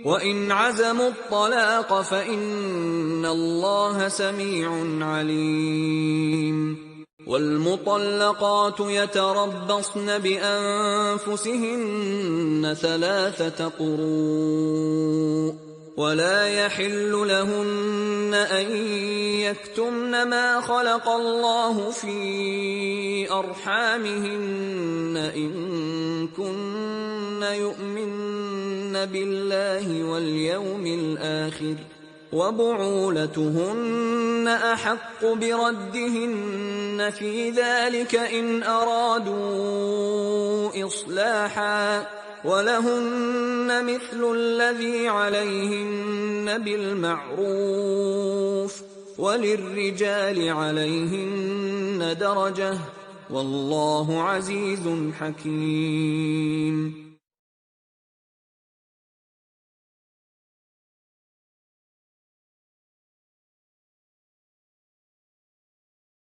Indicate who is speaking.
Speaker 1: وَإِنْ عَزَمُوا الطَّلَاقَ فَإِنَّ اللَّهَ سَمِيعٌ عَلِيمٌ. وَالْمُطَلَّقَاتُ يَتَرَبَّصْنَ بِأَنفُسِهِنَّ 3 قُرُوءٍ، وَلَا يَحِلُّ لَهُنَّ أَن يَكْتُمْنَ مَا خَلَقَ اللَّهُ فِي أَرْحَامِهِنَّ إِن كُنَّ يُؤْمِنَّ بِاللَّهِ وَالْيَوْمِ الْآخِرِ ۚ وَبُعُولَتُهُنَّ أَحَقُّ بِرَدِّهِنَّ فِي ذَلِكَ إِنْ أَرَادُوا إِصْلَاحًا ۚ وَلَهُنَّ مِثْلُ الَّذِي عَلَيْهِنَّ بِالْمَعْرُوفِ ۚ وَلِلرِّجَالِ عَلَيْهِنَّ دَرَجَةٌ ۗ وَاللَّهُ عَزِيزٌ حَكِيمٌ.